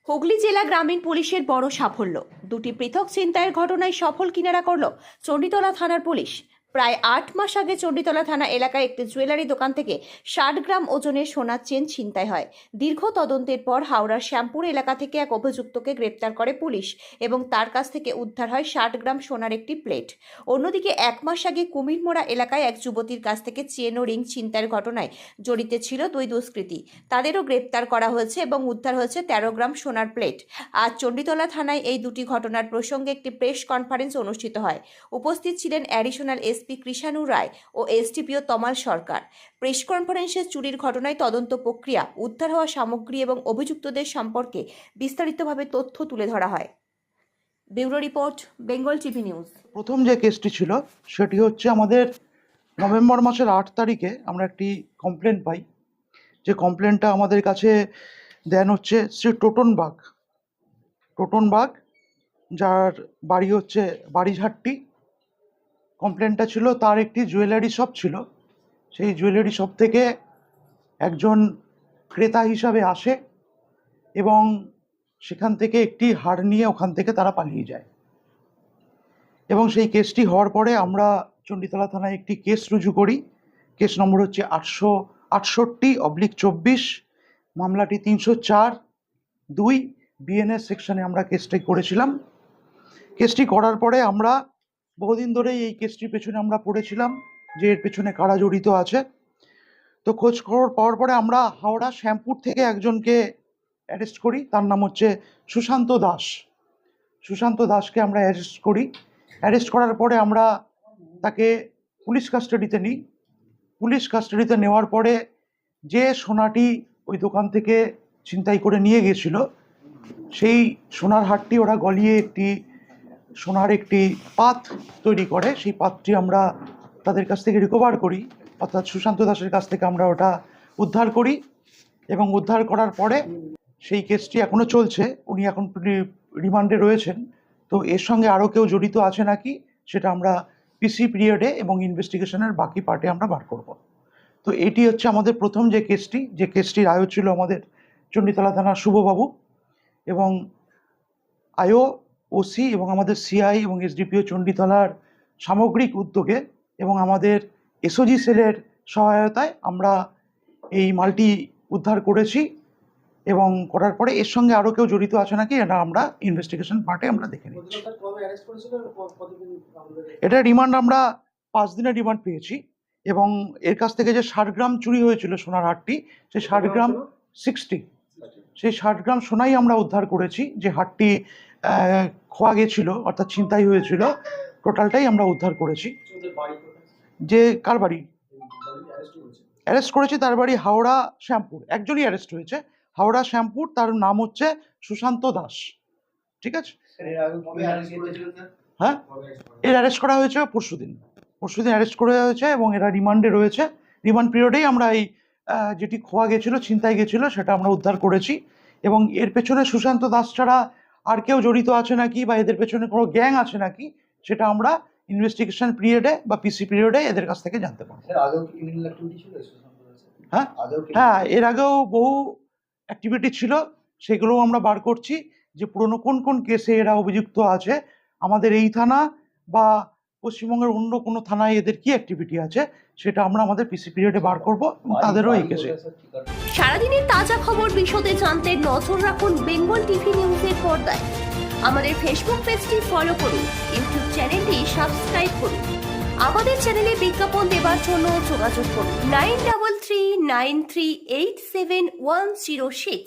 হুগলি জেলা গ্রামীণ পুলিশের বড় সাফল্য। দুটি পৃথক ছিনতাইয়ের ঘটনায় সফল কিনারা করল চণ্ডীতলা থানার পুলিশ। প্রায় ৮ মাস আগে চণ্ডীতলা থানা এলাকায় একটি জুয়েলারি দোকান থেকে ৬০ গ্রাম ওজনের সোনার চেন ছিনতাই হয়। দীর্ঘ তদন্তের পর হাওড়ার শ্যামপুর এলাকা থেকে এক অভিযুক্তকে গ্রেপ্তার করে পুলিশ এবং তার কাছ থেকে উদ্ধার হয় ৬০ গ্রাম সোনার একটি প্লেট। অন্যদিকে ১ মাস আগে কুমিরমোড়া এলাকায় এক যুবতীর কাছ থেকে চেন ও রিং ছিনতাইয়ের ঘটনায় জড়িত ছিল দুই দুষ্কৃতী। তাদেরও গ্রেপ্তার করা হয়েছে এবং উদ্ধার হয়েছে ১৩ গ্রাম সোনার প্লেট। আজ চণ্ডীতলা থানায় এই দুটি ঘটনার প্রসঙ্গে একটি প্রেস কনফারেন্স অনুষ্ঠিত হয়। উপস্থিত ছিলেন অ্যাডিশনাল এসপি কৃষাণু রায় ও এসডিপিও তমাল সরকার। প্রেস কনফারেন্সে চুরির ঘটনায় তদন্ত প্রক্রিয়া, উদ্ধার হওয়া সামগ্রী এবং অভিযুক্তদের সম্পর্কে বিস্তারিতভাবে তথ্য তুলে ধরা হয়। Bureau report, Bengal TV news. প্রথম যে কেসটি ছিল সেটি হচ্ছে আমাদের নভেম্বর মাসের ৮ তারিখে আমরা একটি কমপ্লেন পাই। যে কমপ্লেনটা আমাদের কাছে দেন হচ্ছে শ্রী টোটন বাগ, যার বাড়ি হচ্ছে বাড়িঝাট্টি। কমপ্লেনটা ছিল তার একটি জুয়েলারি শপ ছিল। সেই জুয়েলারি শপ থেকে একজন ক্রেতা হিসাবে আসে এবং সেখান থেকে একটি হার নিয়ে ওখান থেকে তারা পালিয়ে যায়। এবং সেই কেসটি হওয়ার পরে আমরা চণ্ডীতলা থানায় একটি কেস রুজু করি। কেস নম্বর হচ্ছে 868/24। মামলাটি 304(2) বিএনএস সেকশনে আমরা কেসটি করেছিলাম। কেসটি করার পরে আমরা বহুদিন ধরেই এই কেসটির পেছনে আমরা পড়েছিলাম যে এর পেছনে কারা জড়িত আছে। তো খোঁজ খবর পাওয়ার পরে আমরা হাওড়া শ্যামপুর থেকে একজনকে অ্যারেস্ট করি। তার নাম হচ্ছে সুশান্ত দাসকে আমরা অ্যারেস্ট করি। অ্যারেস্ট করার পরে আমরা তাকে পুলিশ কাস্টাডিতে নিই। পুলিশ কাস্টাডিতে নেওয়ার পরে যে সোনাটি ওই দোকান থেকে ছিনতাই করে নিয়ে গেছিল, সেই সোনার হারটি ওরা গলিয়ে একটি সোনার একটি পাত তৈরি করে। সেই পাতটি আমরা তাদের কাছ থেকে রিকভার করি, অর্থাৎ সুশান্ত দাসের কাছ থেকে আমরা ওটা উদ্ধার করি। এবং উদ্ধার করার পরে সেই কেসটি এখনও চলছে, উনি এখন রিমান্ডে রয়েছেন। তো এর সঙ্গে আরও কেউ জড়িত আছে নাকি সেটা আমরা পিসি পিরিয়ডে এবং ইনভেস্টিগেশনের বাকি পার্টে আমরা বার করব। তো এটি হচ্ছে আমাদের প্রথম যে কেসটির আয়ো ছিল আমাদের চণ্ডীতলা থানার শুভবাবু এবং আয়ো, ওসি এবং আমাদের সিআই এবং এসডিপিও চণ্ডীতলার সামগ্রিক উদ্যোগে এবং আমাদের এসওজি সেলের সহায়তায় আমরা এই মালটি উদ্ধার করেছি। এবং করার পরে এর সঙ্গে আরও কেউ জড়িত আছে নাকি এটা আমরা ইনভেস্টিগেশন পার্টে আমরা দেখে নিচ্ছি। এটা রিমান্ড আমরা 5 দিনের রিমান্ড পেয়েছি এবং এর কাছ থেকে যে 60 গ্রাম চুরি হয়েছিল সোনার হারটি, সেই 60 গ্রাম 60 সেই 60 গ্রাম সোনাই আমরা উদ্ধার করেছি। যে হারটি খোয়া গেছিল অর্থাৎ ছিনতাই হয়েছিল, টোটালটাই আমরা উদ্ধার করেছি। যে কার বাড়ি অ্যারেস্ট করেছি তার বাড়ি হাওড়া শ্যামপুর। একজনই অ্যারেস্ট হয়েছে হাওড়া শ্যামপুর, তার নাম হচ্ছে সুশান্ত দাস। ঠিক আছে, হ্যাঁ, এর অ্যারেস্ট করা হয়েছে পরশুদিন অ্যারেস্ট করা হয়েছে এবং এরা রিমান্ডে রয়েছে। রিমান্ড পিরিয়ডেই আমরা এই যেটি খোয়া গেছিলো, ছিনতাই গেছিলো, সেটা আমরা উদ্ধার করেছি। এবং এর পেছনে সুশান্ত দাস ছাড়া আর কেউ জড়িত আছে নাকি বা এদের পেছনে কোনো গ্যাং আছে নাকি সেটা আমরা ইনভেস্টিগেশন পিরিয়ডে বা পিসি পিরিয়ডে এদের কাছ থেকে জানতে পারবো। হ্যাঁ, এর আগেও বহু অ্যাক্টিভিটি ছিল, সেগুলোও আমরা বার করছি যে পুরনো কোন কোন কেসে এরা অভিযুক্ত আছে। আমাদের এই থানা বা পশ্চিমবঙ্গের অন্য কোনো থানায় এদের কি অ্যাক্টিভিটি আছে সেটা আমরা আমাদের পিসি পিরিয়ডে বার করব এবং তাদেরও এই কেসে। সারাদিনের তাজা খবর বিশদে জানতে নজর রাখুন বেঙ্গল টিভি নিউজের পর্দায়। আমাদের ফেসবুক পেজটি ফলো করুন, ইউটিউব চ্যানেলটি সাবস্ক্রাইব করুন। আমাদের চ্যানেলে বিজ্ঞাপন দেওয়ার জন্য যোগাযোগ করুন 9339387106।